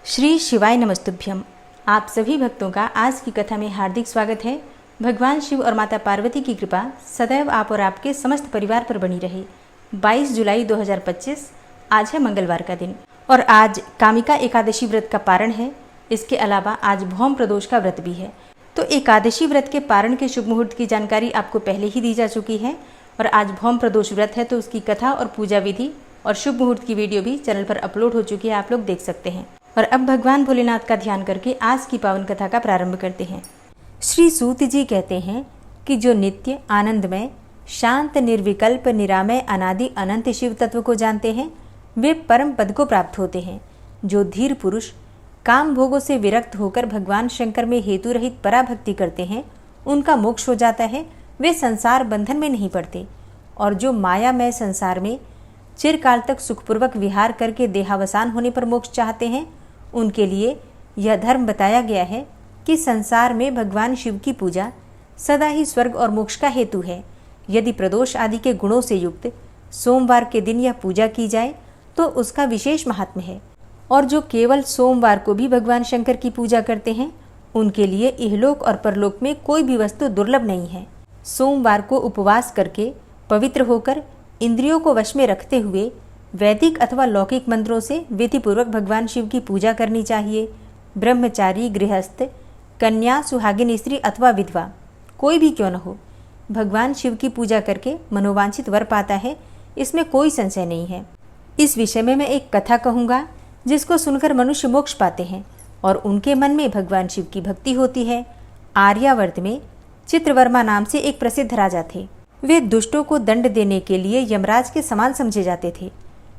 श्री शिवाय नमस्तुभ्यम। आप सभी भक्तों का आज की कथा में हार्दिक स्वागत है। भगवान शिव और माता पार्वती की कृपा सदैव आप और आपके समस्त परिवार पर बनी रहे। 22 जुलाई 2025 आज है मंगलवार का दिन और आज कामिका एकादशी व्रत का पारण है। इसके अलावा आज भौम प्रदोष का व्रत भी है। तो एकादशी व्रत के पारण के शुभ मुहूर्त की जानकारी आपको पहले ही दी जा चुकी है और आज भौम प्रदोष व्रत है तो उसकी कथा और पूजा विधि और शुभ मुहूर्त की वीडियो भी चैनल पर अपलोड हो चुकी है, आप लोग देख सकते हैं। और अब भगवान भोलेनाथ का ध्यान करके आज की पावन कथा का प्रारंभ करते हैं। श्री सूत जी कहते हैं कि जो नित्य आनंदमय शांत निर्विकल्प निरामय अनादि अनंत शिव तत्व को जानते हैं वे परम पद को प्राप्त होते हैं। जो धीर पुरुष काम भोगों से विरक्त होकर भगवान शंकर में हेतु रहित पराभक्ति करते हैं उनका मोक्ष हो जाता है, वे संसार बंधन में नहीं पड़ते। और जो मायामय संसार में चिरकाल तक सुखपूर्वक विहार करके देहावसान होने पर मोक्ष चाहते हैं उनके लिए यह धर्म बताया गया है कि संसार में भगवान शिव की पूजा सदा ही स्वर्ग और मोक्ष का हेतु है। यदि प्रदोष आदि के गुणों से युक्त सोमवार के दिन यह पूजा की जाए तो उसका विशेष महात्म्य है। और जो केवल सोमवार को भी भगवान शंकर की पूजा करते हैं उनके लिए इहलोक और परलोक में कोई भी वस्तु दुर्लभ नहीं है। सोमवार को उपवास करके पवित्र होकर इंद्रियों को वश में रखते हुए वैदिक अथवा लौकिक मंत्रों से विधिपूर्वक भगवान शिव की पूजा करनी चाहिए। ब्रह्मचारी, गृहस्थ, कन्या, सुहागिन स्त्री अथवा विधवा कोई भी क्यों न हो, भगवान शिव की पूजा करके मनोवांछित वर पाता है, इसमें कोई संशय नहीं है। इस विषय में मैं एक कथा कहूँगा जिसको सुनकर मनुष्य मोक्ष पाते हैं और उनके मन में भगवान शिव की भक्ति होती है। आर्यावर्त में चित्रवर्मा नाम से एक प्रसिद्ध राजा थे। वे दुष्टों को दंड देने के लिए यमराज के समान समझे जाते थे।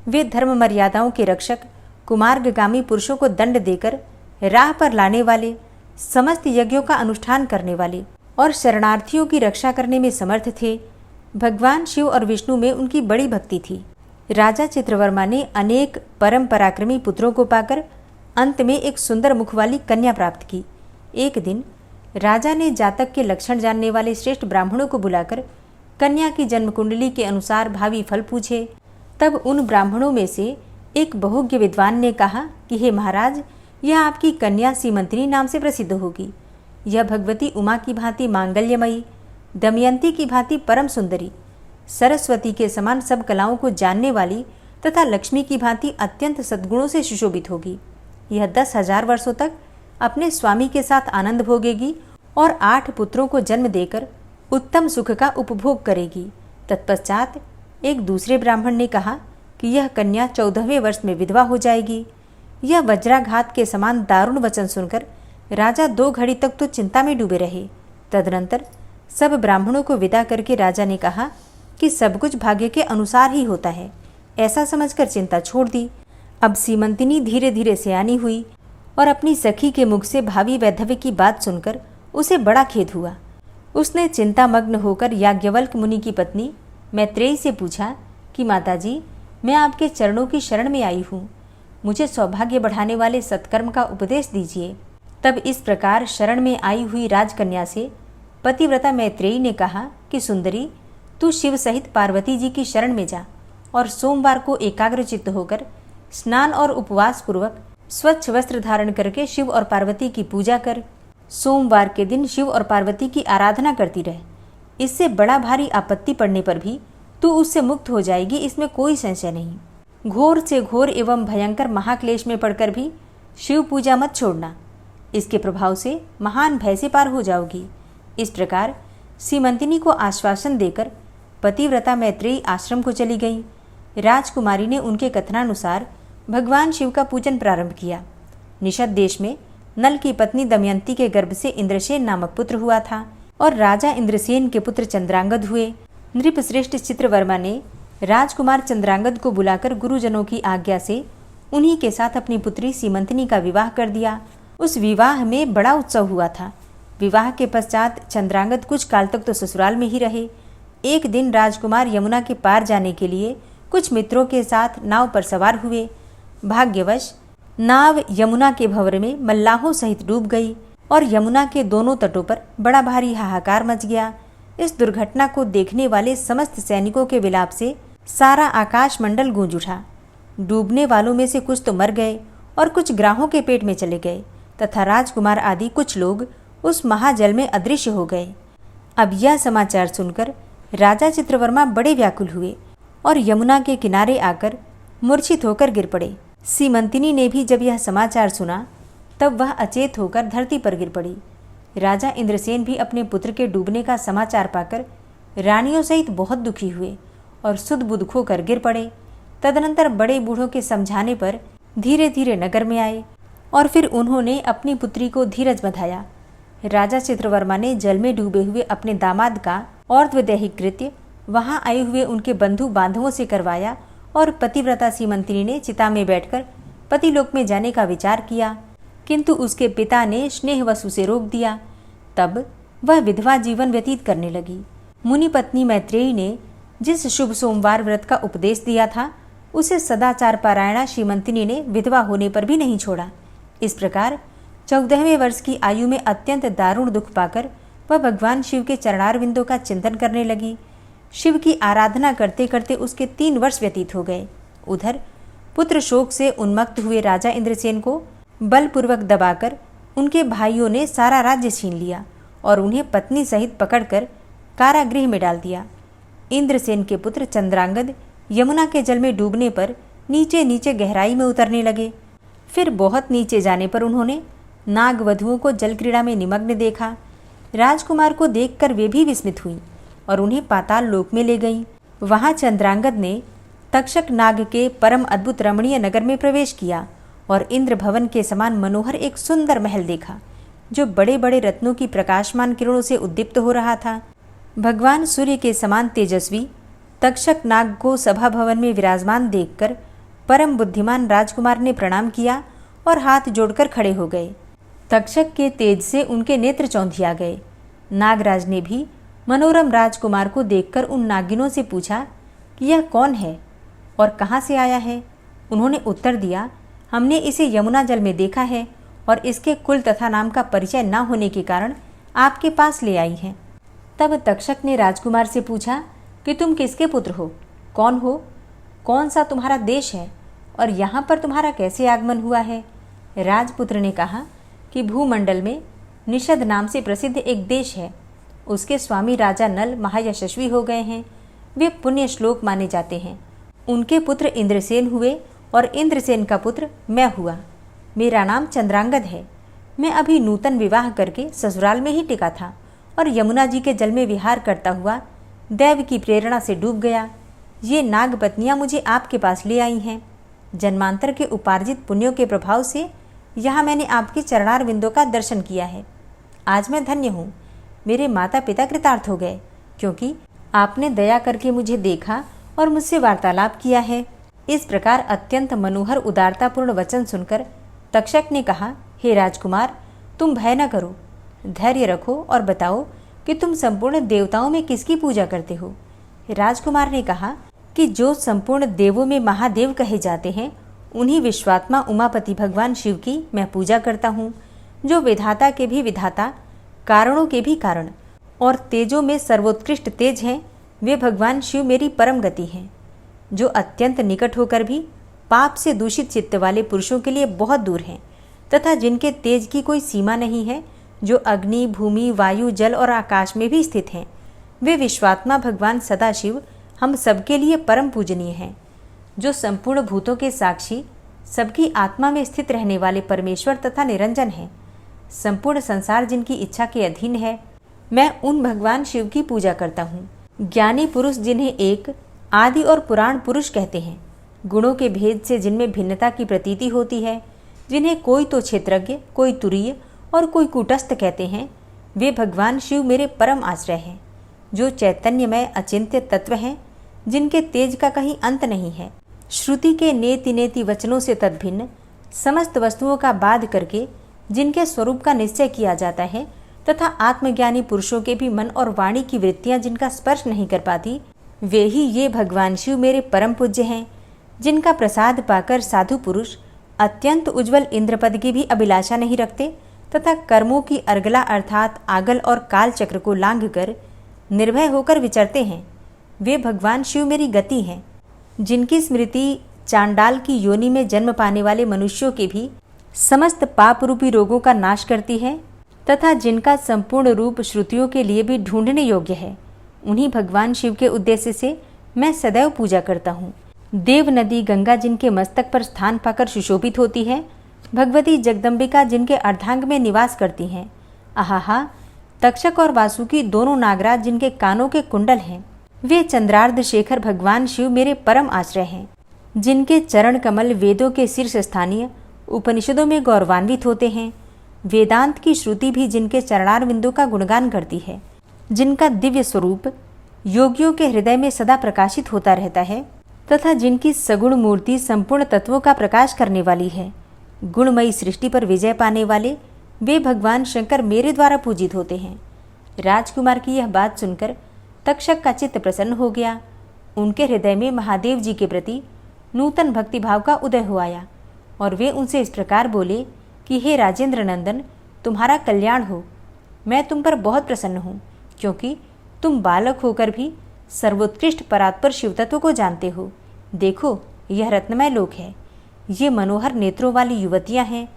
वे धर्म मर्यादाओं के रक्षक, कुमार्गगामी पुरुषों को दंड देकर राह पर लाने वाले, समस्त यज्ञों का अनुष्ठान करने वाले और शरणार्थियों की रक्षा करने में समर्थ थे। भगवान शिव और विष्णु में उनकी बड़ी भक्ति थी। राजा चित्रवर्मा ने अनेक परम पराक्रमी पुत्रों को पाकर अंत में एक सुंदर मुख वाली कन्या प्राप्त की। एक दिन राजा ने जातक के लक्षण जानने वाले श्रेष्ठ ब्राह्मणों को बुलाकर कन्या की जन्म कुंडली के अनुसार भावी फल पूछे। तब उन ब्राह्मणों में से एक बहुज्ञ विद्वान ने कहा कि हे महाराज, यह आपकी कन्या सीमंतिनी नाम से प्रसिद्ध होगी। यह भगवती उमा की भांति मांगल्यमयी, दमयंती की भांति परम सुंदरी, सरस्वती के समान सब कलाओं को जानने वाली तथा लक्ष्मी की भांति अत्यंत सद्गुणों से सुशोभित होगी। यह 10,000 वर्षों तक अपने स्वामी के साथ आनंद भोगेगी और 8 पुत्रों को जन्म देकर उत्तम सुख का उपभोग करेगी। तत्पश्चात एक दूसरे ब्राह्मण ने कहा कि यह कन्या 14वें वर्ष में विधवा हो जाएगी। यह वज्राघात के समान दारुण वचन सुनकर राजा 2 घड़ी तक तो चिंता में डूबे रहे। तदनंतर सब ब्राह्मणों को विदा करके राजा ने कहा कि सब कुछ भाग्य के अनुसार ही होता है, ऐसा समझकर चिंता छोड़ दी। अब सीमंतिनी धीरे धीरे सयानी हुई और अपनी सखी के मुख से भावी वैधव्य की बात सुनकर उसे बड़ा खेद हुआ। उसने चिंतामग्न होकर याज्ञवल्क्य मुनि की पत्नी मैत्रेयी से पूछा कि माताजी, मैं आपके चरणों की शरण में आई हूँ, मुझे सौभाग्य बढ़ाने वाले सत्कर्म का उपदेश दीजिए। तब इस प्रकार शरण में आई हुई राजकन्या से पतिव्रता मैत्रेयी ने कहा कि सुंदरी, तू शिव सहित पार्वती जी की शरण में जा और सोमवार को एकाग्रचित्त होकर स्नान और उपवास पूर्वक स्वच्छ वस्त्र धारण करके शिव और पार्वती की पूजा कर। सोमवार के दिन शिव और पार्वती की आराधना करती रहे। इससे बड़ा भारी आपत्ति पड़ने पर भी तू उससे मुक्त हो जाएगी, इसमें कोई संशय नहीं। घोर से घोर एवं भयंकर महाक्लेश में पड़कर भी शिव पूजा मत छोड़ना, इसके प्रभाव से महान भय से पार हो जाओगी। इस प्रकार सीमंतिनी को आश्वासन देकर पतिव्रता मैत्रेयी आश्रम को चली गई। राजकुमारी ने उनके कथनानुसार भगवान शिव का पूजन प्रारंभ किया। निषद देश में नल की पत्नी दमयंती के गर्भ से इंद्रसेन नामक पुत्र हुआ था और राजा इंद्रसेन के पुत्र चंद्रांगद हुए। नृप श्रेष्ठ चित्रवर्मा ने राजकुमार चंद्रांगद को बुलाकर गुरुजनों की आज्ञा से उन्हीं के साथ अपनी पुत्री सीमंतिनी का विवाह कर दिया। उस विवाह में बड़ा उत्सव हुआ था। विवाह के पश्चात चंद्रांगद कुछ काल तक तो ससुराल में ही रहे। एक दिन राजकुमार यमुना के पार जाने के लिए कुछ मित्रों के साथ नाव पर सवार हुए। भाग्यवश नाव यमुना के भंवर में मल्लाहों सहित डूब गई और यमुना के दोनों तटों पर बड़ा भारी हाहाकार मच गया। इस दुर्घटना को देखने वाले समस्त सैनिकों के विलाप से सारा आकाश मंडल गूंज उठा। डूबने वालों में से कुछ तो मर गए और कुछ ग्राहों के पेट में चले गए तथा राजकुमार आदि कुछ लोग उस महाजल में अदृश्य हो गए। अब यह समाचार सुनकर राजा चित्रवर्मा बड़े व्याकुल हुए और यमुना के किनारे आकर मूर्छित होकर गिर पड़े। सीमंतिनी ने भी जब यह समाचार सुना तब वह अचेत होकर धरती पर गिर पड़ी। राजा इंद्रसेन भी अपने पुत्र के डूबने का समाचार पाकर रानियों सहित बहुत दुखी हुए और सुध बुध खोकर गिर पड़े। तदनंतर बड़े बूढ़ों के समझाने पर धीरे धीरे नगर में आए और फिर उन्होंने अपनी पुत्री को धीरज बंधाया। राजा चित्रवर्मा ने जल में डूबे हुए अपने दामाद का और्ध्वदैहिक कृत्य वहां आए हुए उनके बंधु बांधवों से करवाया और पतिव्रता सीमंतिनी ने चिता में बैठकर पतिलोक में जाने का विचार किया, किंतु उसके पिता ने स्नेह वसु से रोक दिया। तब वह विधवा जीवन व्यतीत करने लगी। मुनि पत्नी मैत्रेयी ने जिस शुभ सोमवार व्रत का उपदेश दिया था उसे सदाचार पारायणा सीमंतिनी ने विधवा होने पर भी नहीं छोड़ा। इस प्रकार 14वें वर्ष की आयु में अत्यंत दारुण दुख पाकर वह भगवान शिव के चरणारविंदों का चिंतन करने लगी। शिव की आराधना करते करते उसके 3 वर्ष व्यतीत हो गए। उधर पुत्र शोक से उन्मत्त हुए राजा इंद्रसेन को बलपूर्वक दबाकर उनके भाइयों ने सारा राज्य छीन लिया और उन्हें पत्नी सहित पकड़कर कारागृह में डाल दिया। इंद्रसेन के पुत्र चंद्रांगद यमुना के जल में डूबने पर नीचे नीचे गहराई में उतरने लगे। फिर बहुत नीचे जाने पर उन्होंने नागवधुओं को जल क्रीड़ा में निमग्न देखा। राजकुमार को देखकर वे भी विस्मित हुई और उन्हें पाताल लोक में ले गईं। वहां चंद्रांगद ने तक्षक नाग के परम अद्भुत रमणीय नगर में प्रवेश किया और इंद्र भवन के समान मनोहर एक सुंदर महल देखा जो बड़े बड़े रत्नों की प्रकाशमान किरणों से उद्दीप्त हो रहा था। भगवान सूर्य के समान तेजस्वी तक्षक नाग को सभा भवन में विराजमान देखकर परम बुद्धिमान राजकुमार ने प्रणाम किया और हाथ जोड़कर खड़े हो गए। तक्षक के तेज से उनके नेत्र चौंधिया गए। नागराज ने भी मनोरम राजकुमार को देखकर उन नागिनों से पूछा कि यह कौन है और कहाँ से आया है। उन्होंने उत्तर दिया, हमने इसे यमुना जल में देखा है और इसके कुल तथा नाम का परिचय न होने के कारण आपके पास ले आई हैं। तब तक्षक ने राजकुमार से पूछा कि तुम किसके पुत्र हो, कौन हो, कौन सा तुम्हारा देश है और यहाँ पर तुम्हारा कैसे आगमन हुआ है। राजपुत्र ने कहा कि भूमंडल में निषद नाम से प्रसिद्ध एक देश है। उसके स्वामी राजा नल महायशस्वी हो गए हैं। वे पुण्य श्लोक माने जाते हैं। उनके पुत्र इंद्रसेन हुए और इंद्रसेन का पुत्र मैं हुआ। मेरा नाम चंद्रांगद है। मैं अभी नूतन विवाह करके ससुराल में ही टिका था और यमुना जी के जल में विहार करता हुआ दैव की प्रेरणा से डूब गया। ये नाग पत्नियाँ मुझे आपके पास ले आई हैं। जन्मांतर के उपार्जित पुण्यों के प्रभाव से यहाँ मैंने आपके चरणारविंदों का दर्शन किया है। आज मैं धन्य हूँ। मेरे माता पिता कृतार्थ हो गए क्योंकि आपने दया करके मुझे देखा और मुझसे वार्तालाप किया है। इस प्रकार अत्यंत मनोहर उदारतापूर्ण वचन सुनकर तक्षक ने कहा, हे राजकुमार, तुम भय न करो, धैर्य रखो और बताओ कि तुम संपूर्ण देवताओं में किसकी पूजा करते हो। राजकुमार ने कहा कि जो संपूर्ण देवों में महादेव कहे जाते हैं उन्हीं विश्वात्मा उमापति भगवान शिव की मैं पूजा करता हूँ, जो विधाता के भी विधाता, कारणों के भी कारण और तेजों में सर्वोत्कृष्ट तेज हैं। वे भगवान शिव मेरी परम गति हैं, जो अत्यंत निकट होकर भी पाप से दूषित चित्त वाले पुरुषों के लिए बहुत दूर हैं तथा जिनके तेज की कोई सीमा नहीं है, जो अग्नि, भूमि, वायु, जल और आकाश में भी स्थित हैं। वे विश्वात्मा भगवान सदाशिव हम सबके लिए परम पूजनीय हैं, जो संपूर्ण भूतों के साक्षी, सबकी आत्मा में स्थित रहने वाले परमेश्वर तथा निरंजन हैं। संपूर्ण संसार जिनकी इच्छा के अधीन है, मैं उन भगवान शिव की पूजा करता हूँ। ज्ञानी पुरुष जिन्हें एक आदि और पुराण पुरुष कहते हैं, गुणों के भेद से जिनमें भिन्नता की प्रतीति होती है, जिन्हें कोई तो क्षेत्रज्ञ, कोई तुरीय और कोई कूटस्थ कहते हैं, वे भगवान शिव मेरे परम आश्रय हैं, जो चैतन्यमय अचिंत्य तत्व हैं, जिनके तेज का कहीं अंत नहीं है। श्रुति के नेति नेति वचनों से तद्भिन्न समस्त वस्तुओं का बाध करके जिनके स्वरूप का निश्चय किया जाता है तथा आत्मज्ञानी पुरुषों के भी मन और वाणी की वृत्तियां जिनका स्पर्श नहीं कर पाती, वे ही ये भगवान शिव मेरे परम पूज्य हैं, जिनका प्रसाद पाकर साधु पुरुष अत्यंत उज्ज्वल इंद्रपद की भी अभिलाषा नहीं रखते तथा कर्मों की अर्गला अर्थात आगल और काल चक्र को लांघ कर निर्भय होकर विचरते हैं। वे भगवान शिव मेरी गति हैं, जिनकी स्मृति चांडाल की योनि में जन्म पाने वाले मनुष्यों के भी समस्त पाप रूपी रोगों का नाश करती है तथा जिनका संपूर्ण रूप श्रुतियों के लिए भी ढूंढने योग्य है, उन्हीं भगवान शिव के उद्देश्य से मैं सदैव पूजा करता हूँ। देव नदी गंगा जिनके मस्तक पर स्थान पाकर सुशोभित होती है, भगवती जगदम्बिका जिनके अर्धांग में निवास करती हैं, आहा तक्षक और वासुकी दोनों नागराज जिनके कानों के कुंडल हैं, वे चंद्रार्ध शेखर भगवान शिव मेरे परम आश्रय हैं, जिनके चरण कमल वेदों के शीर्ष स्थानीय उपनिषदों में गौरवान्वित होते हैं। वेदांत की श्रुति भी जिनके चरणारविंदों का गुणगान करती है, जिनका दिव्य स्वरूप योगियों के हृदय में सदा प्रकाशित होता रहता है तथा जिनकी सगुण मूर्ति संपूर्ण तत्वों का प्रकाश करने वाली है। गुणमयी सृष्टि पर विजय पाने वाले वे भगवान शंकर मेरे द्वारा पूजित होते हैं। राजकुमार की यह बात सुनकर तक्षक का चित्त प्रसन्न हो गया। उनके हृदय में महादेव जी के प्रति नूतन भक्तिभाव का उदय हो आया और वे उनसे इस प्रकार बोले कि हे राजेंद्र नंदन, तुम्हारा कल्याण हो। मैं तुम पर बहुत प्रसन्न हूँ, क्योंकि तुम बालक होकर भी सर्वोत्कृष्ट परात्पर शिवतत्व को जानते हो। देखो, यह रत्नमय लोक है, ये मनोहर नेत्रों वाली युवतियाँ हैं,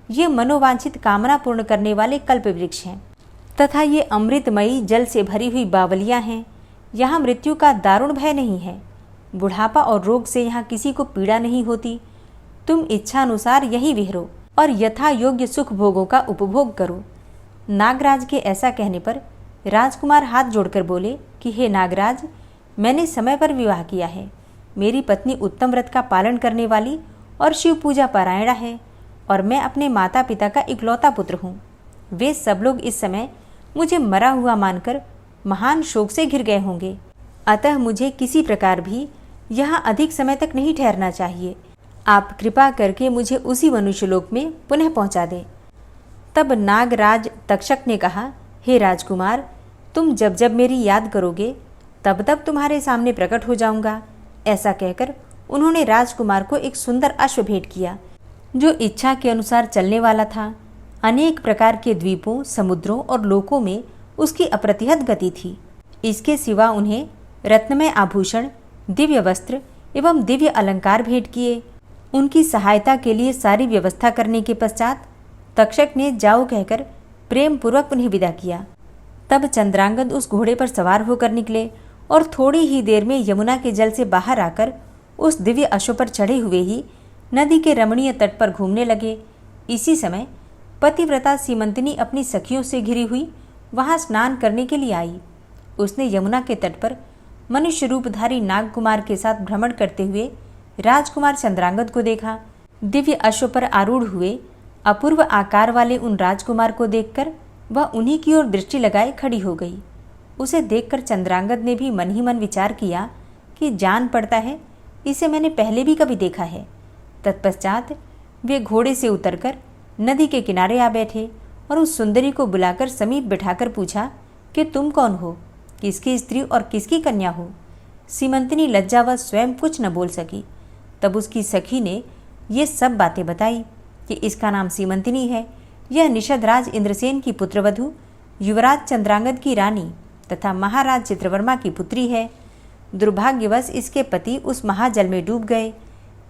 ये मनोवांछित कामना पूर्ण करने वाले कल्प वृक्ष हैं तथा ये अमृतमयी जल से भरी हुई बावलियाँ हैं। यहाँ मृत्यु का दारुण भय नहीं है, बुढ़ापा और रोग से यहाँ किसी को पीड़ा नहीं होती। तुम इच्छा अनुसार यहीं विहरो और यथा योग्य सुख भोगों का उपभोग करो। नागराज के ऐसा कहने पर राजकुमार हाथ जोड़कर बोले कि हे नागराज, मैंने समय पर विवाह किया है। मेरी पत्नी उत्तम व्रत का पालन करने वाली और शिव पूजा पारायणा है और मैं अपने माता पिता का इकलौता पुत्र हूँ। वे सब लोग इस समय मुझे मरा हुआ मानकर महान शोक से घिर गए होंगे, अतः मुझे किसी प्रकार भी यहाँ अधिक समय तक नहीं ठहरना चाहिए। आप कृपा करके मुझे उसी मनुष्यलोक में पुनः पहुँचा दें। तब नागराज तक्षक ने कहा, हे राजकुमार, तुम जब जब मेरी याद करोगे तब तब तुम्हारे सामने प्रकट हो जाऊंगा। ऐसा कहकर उन्होंने राजकुमार को एक सुंदर अश्व भेंट किया, जो इच्छा के अनुसार चलने वाला था। अनेक प्रकार के द्वीपों, समुद्रों और लोकों में उसकी अप्रतिहत गति थी। इसके सिवा उन्हें रत्नमय आभूषण, दिव्य वस्त्र एवं दिव्य अलंकार भेंट किए। उनकी सहायता के लिए सारी व्यवस्था करने के पश्चात तक्षक ने जाओ कहकर प्रेम पूर्वक उन्हें विदा किया। तब चंद्रांगद उस घोड़े पर सवार होकर निकले और थोड़ी ही देर में यमुना के जल से बाहर आकर उस दिव्य अश्व पर चढ़े हुए ही नदी के रमणीय तट पर घूमने लगे। इसी समय पतिव्रता सीमंतिनी अपनी सखियों से घिरी हुई वहां स्नान करने के लिए आई। उसने यमुना के तट पर मनुष्य रूपधारी नागकुमार के साथ भ्रमण करते हुए राजकुमार चंद्रांगद को देखा। दिव्य अश्व पर आरूढ़ हुए अपूर्व आकार वाले उन राजकुमार को देखकर वह उन्हीं की ओर दृष्टि लगाए खड़ी हो गई। उसे देखकर चंद्रांगद ने भी मन ही मन विचार किया कि जान पड़ता है इसे मैंने पहले भी कभी देखा है। तत्पश्चात वे घोड़े से उतरकर नदी के किनारे आ बैठे और उस सुंदरी को बुलाकर समीप बिठाकर पूछा कि तुम कौन हो, किसकी स्त्री और किसकी कन्या हो। सीमंतिनी लज्जावश स्वयं कुछ न बोल सकी। तब उसकी सखी ने ये सब बातें बताई कि इसका नाम सीमंतिनी है, यह निषदराज इंद्रसेन की पुत्रवधू, युवराज चंद्रांगद की रानी तथा महाराज चित्रवर्मा की पुत्री है। दुर्भाग्यवश इसके पति उस महाजल में डूब गए।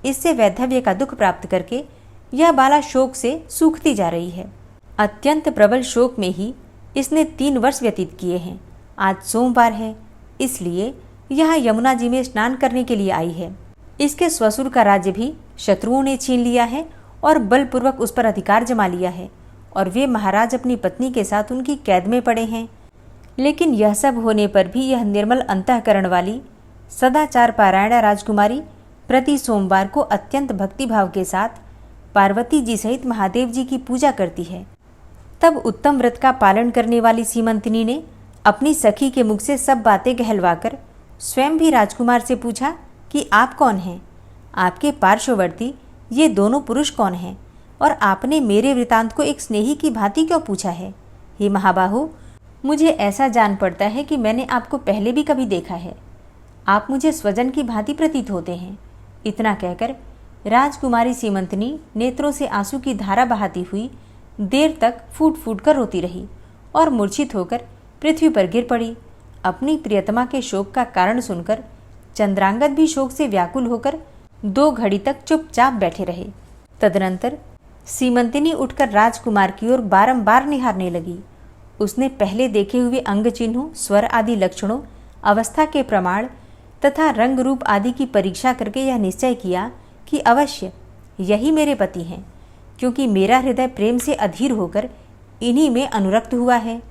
इससे वैधव्य का दुख प्राप्त करके यह बाला शोक से सूखती जा रही है। अत्यंत प्रबल शोक में ही इसने 3 वर्ष व्यतीत किए हैं। आज सोमवार है, इसलिए यह यमुना जी में स्नान करने के लिए आई है। इसके ससुर का राज्य भी शत्रुओं ने छीन लिया है और बलपूर्वक उस पर अधिकार जमा लिया है और वे महाराज अपनी पत्नी के साथ उनकी कैद में पड़े हैं। लेकिन यह सब होने पर भी यह निर्मल अंतःकरण वाली सदाचार पारायणा राजकुमारी प्रति सोमवार को अत्यंत भक्तिभाव के साथ पार्वती जी सहित महादेव जी की पूजा करती है। तब उत्तम व्रत का पालन करने वाली सीमंतिनी ने अपनी सखी के मुख से सब बातें कहलवाकर स्वयं भी राजकुमार से पूछा कि आप कौन हैं, आपके पार्श्ववर्ती ये दोनों पुरुष कौन हैं और आपने मेरे वृतांत को एक स्नेही की भांति क्यों पूछा है। हे महाबाहु, मुझे ऐसा जान पड़ता है कि मैंने आपको पहले भी कभी देखा है। आप मुझे स्वजन की भांति प्रतीत होते हैं। इतना कहकर राजकुमारी सीमंतिनी नेत्रों से आंसू की धारा बहाती हुई देर तक फूट फूट कर रोती रही और मूर्छित होकर पृथ्वी पर गिर पड़ी। अपनी प्रियतमा के शोक का कारण सुनकर चंद्रांगद भी शोक से व्याकुल होकर 2 घड़ी तक चुपचाप बैठे रहे। तदनंतर सीमंतिनी उठकर राजकुमार की ओर बारंबार निहारने लगी। उसने पहले देखे हुए अंग चिन्हों, स्वर आदि लक्षणों, अवस्था के प्रमाण तथा रंग रूप आदि की परीक्षा करके यह निश्चय किया कि अवश्य यही मेरे पति हैं, क्योंकि मेरा हृदय प्रेम से अधीर होकर इन्हीं में अनुरक्त हुआ है।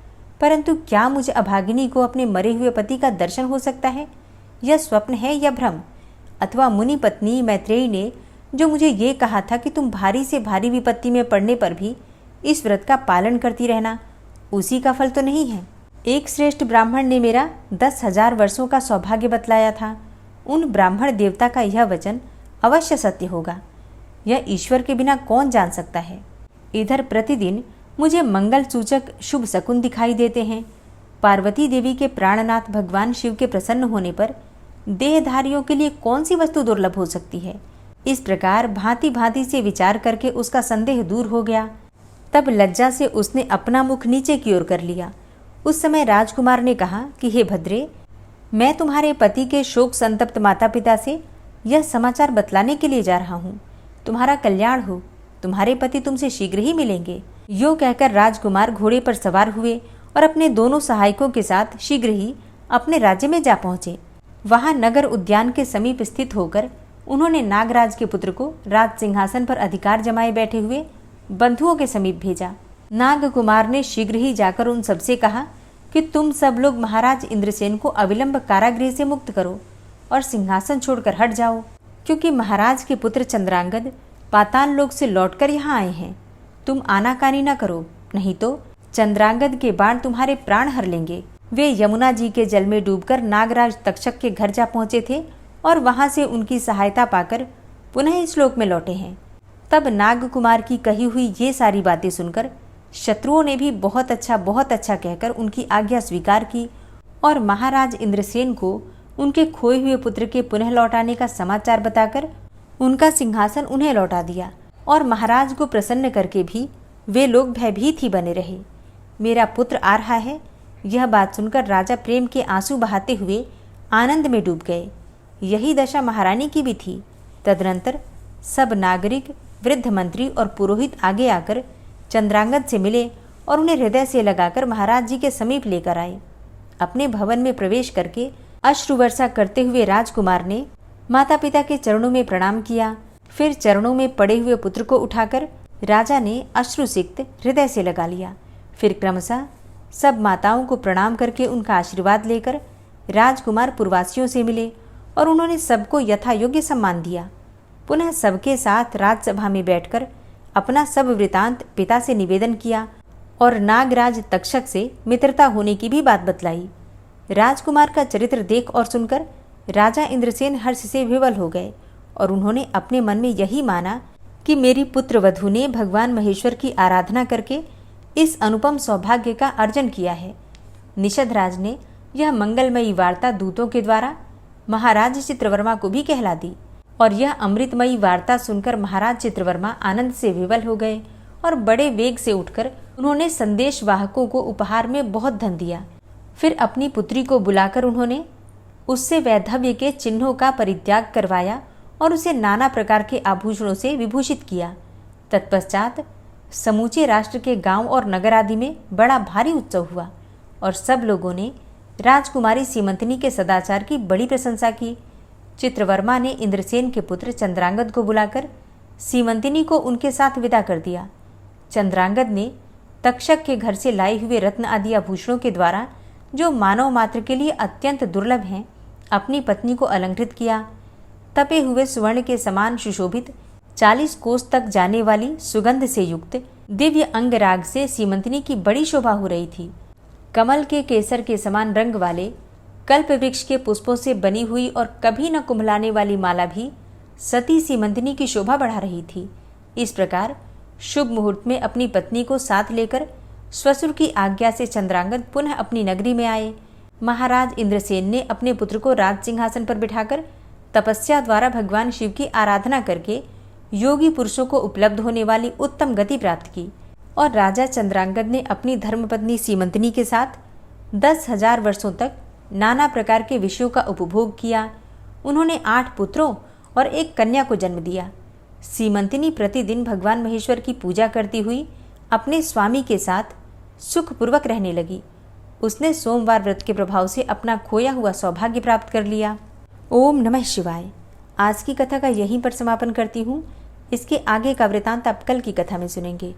परंतु क्या मुझे अभागिनी को अपने मरे हुए पति का दर्शन हो सकता है? यह स्वप्न है या भ्रम? अथवा मुनि पत्नी मैत्रेयी ने जो मुझे ये कहा था कि तुम भारी से भारी विपत्ति में पड़ने पर भी इस व्रत का पालन करती रहना, उसी का फल तो नहीं है? एक श्रेष्ठ ब्राह्मण ने मेरा 10,000 वर्षों का सौभाग्य बतलाया था। उन ब्राह्मण देवता का यह वचन अवश्य सत्य होगा, यह ईश्वर के बिना कौन जान सकता है। इधर प्रतिदिन मुझे मंगल सूचक शुभ शकुन दिखाई देते हैं। पार्वती देवी के प्राणनाथ भगवान शिव के प्रसन्न होने पर देहधारियों के लिए कौन सी वस्तु दुर्लभ हो सकती है? इस प्रकार भांति भांति से विचार करके उसका संदेह दूर हो गया। तब लज्जा से उसने अपना मुख नीचे की ओर कर लिया। उस समय राजकुमार ने कहा कि हे भद्रे, मैं तुम्हारे पति के शोक संतप्त माता पिता से यह समाचार बतलाने के लिए जा रहा हूँ। तुम्हारा कल्याण हो, तुम्हारे पति तुमसे शीघ्र ही मिलेंगे। यो कहकर राजकुमार घोड़े पर सवार हुए और अपने दोनों सहायकों के साथ शीघ्र ही अपने राज्य में जा पहुंचे। वहां नगर उद्यान के समीप स्थित होकर उन्होंने नागराज के पुत्र को राज सिंहासन पर अधिकार जमाए बैठे हुए बंधुओं के समीप भेजा। नाग कुमार ने शीघ्र ही जाकर उन सबसे कहा कि तुम सब लोग महाराज इंद्रसेन को अविलंब कारागृह से मुक्त करो और सिंहासन छोड़कर हट जाओ, क्योंकि महाराज के पुत्र चंद्रांगद पाताल लोक से लौटकर यहाँ आए हैं। तुम आनाकानी न करो, नहीं तो चंद्रांगद के बाण तुम्हारे प्राण हर लेंगे। वे यमुना जी के जल में डूबकर नागराज तक्षक के घर जा पहुंचे थे और वहां से उनकी सहायता पाकर पुनः इस लोक में लौटे हैं। तब नाग कुमार की कही हुई ये सारी बातें सुनकर शत्रुओं ने भी बहुत अच्छा कहकर उनकी आज्ञा स्वीकार की और महाराज इंद्रसेन को उनके खोए हुए पुत्र के पुनः लौटाने का समाचार बताकर उनका सिंहासन उन्हें लौटा दिया। और महाराज को प्रसन्न करके भी वे लोग भयभीत ही बने रहे। मेरा पुत्र आ रहा है, यह बात सुनकर राजा प्रेम के आंसू बहाते हुए आनंद में डूब गए। यही दशा महारानी की भी थी। तदनंतर सब नागरिक, वृद्ध मंत्री और पुरोहित आगे आकर चंद्रांगद से मिले और उन्हें हृदय से लगाकर महाराज जी के समीप लेकर आए। अपने भवन में प्रवेश करके अश्रुवर्षा करते हुए राजकुमार ने माता पिता के चरणों में प्रणाम किया। फिर चरणों में पड़े हुए पुत्र को उठाकर राजा ने अश्रुसिक्त हृदय से लगा लिया। फिर क्रमशः सब माताओं को प्रणाम करके उनका आशीर्वाद लेकर राजकुमार पुरवासियों से मिले और उन्होंने सबको यथा योग्य सम्मान दिया। पुनः सबके साथ राजसभा में बैठकर अपना सब वृतांत पिता से निवेदन किया और नागराज तक्षक से मित्रता होने की भी बात बतलाई। राजकुमार का चरित्र देख और सुनकर राजा इंद्रसेन हर्ष से विवल हो गए और उन्होंने अपने मन में यही माना कि मेरी पुत्र वधू ने भगवान महेश्वर की आराधना करके इस अनुपम सौभाग्य का अर्जन किया है। निषधराज ने यह मंगलमयी वार्ता दूतों के द्वारा महाराज चित्रवर्मा को भी कहला दी और यह अमृतमयी वार्ता सुनकर महाराज चित्रवर्मा आनंद से विवल हो गए और बड़े वेग से उठकर उन्होंने संदेश वाहकों को उपहार में बहुत धन दिया। फिर अपनी पुत्री को बुलाकर उन्होंने उससे वैधव्य के चिन्हों का परित्याग करवाया और उसे नाना प्रकार के आभूषणों से विभूषित किया। तत्पश्चात समूचे राष्ट्र के गांव और नगर आदि में बड़ा भारी उत्सव हुआ और सब लोगों ने राजकुमारी सीमंतिनी के सदाचार की बड़ी प्रशंसा की। चित्रवर्मा ने इंद्रसेन के पुत्र चंद्रांगद को बुलाकर सीमंतिनी को उनके साथ विदा कर दिया। चंद्रांगद ने तक्षक के घर से लाए हुए रत्न आदि आभूषणों के द्वारा, जो मानव मात्र के लिए अत्यंत दुर्लभ हैं, अपनी पत्नी को अलंकृत किया। तपे हुए स्वर्ण के समान सुशोभित 40 कोस तक जाने वाली सुगंध से युक्त दिव्य अंगराग से सीमंतिनी की बड़ी शोभा हो रही थी। कमल के केसर के समान रंग वाले कल्प वृक्ष के पुष्पों से बनी हुई और कभी न कुम्भलाने वाली माला भी सती सीमंतिनी की शोभा बढ़ा रही थी। इस प्रकार शुभ मुहूर्त में अपनी पत्नी को साथ लेकर ससुर की आज्ञा से चंद्रांगद पुनः अपनी नगरी में आए। महाराज इंद्रसेन ने अपने पुत्र को राज सिंहासन पर बिठाकर तपस्या द्वारा भगवान शिव की आराधना करके योगी पुरुषों को उपलब्ध होने वाली उत्तम गति प्राप्त की और राजा चंद्रांगद ने अपनी धर्मपत्नी सीमंतिनी के साथ 10,000 वर्षों तक नाना प्रकार के विषयों का उपभोग किया। उन्होंने 8 पुत्रों और एक कन्या को जन्म दिया। सीमंतिनी प्रतिदिन भगवान महेश्वर की पूजा करती हुई अपने स्वामी के साथ सुखपूर्वक रहने लगी। उसने सोमवार व्रत के प्रभाव से अपना खोया हुआ सौभाग्य प्राप्त कर लिया। ओम नमः शिवाय। आज की कथा का यहीं पर समापन करती हूँ। इसके आगे का वृतांत आप कल की कथा में सुनेंगे।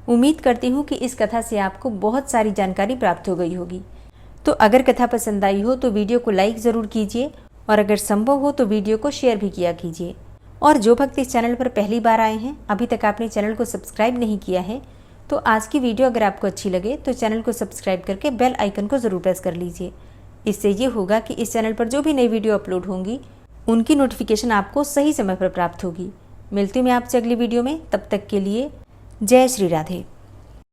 उम्मीद करती हूँ कि इस कथा से आपको बहुत सारी जानकारी प्राप्त हो गई होगी। तो अगर कथा पसंद आई हो तो वीडियो को लाइक ज़रूर कीजिए और अगर संभव हो तो वीडियो को शेयर भी किया कीजिए। और जो भक्त इस चैनल पर पहली बार आए हैं, अभी तक आपने चैनल को सब्सक्राइब नहीं किया है, तो आज की वीडियो अगर आपको अच्छी लगे तो चैनल को सब्सक्राइब करके बेल आइकन को ज़रूर प्रेस कर लीजिए। इससे ये होगा कि इस चैनल पर जो भी नई वीडियो अपलोड होंगी उनकी नोटिफिकेशन आपको सही समय पर प्राप्त होगी। मिलती हूँ मैं आपसे अगली वीडियो में। तब तक के लिए जय श्री राधे।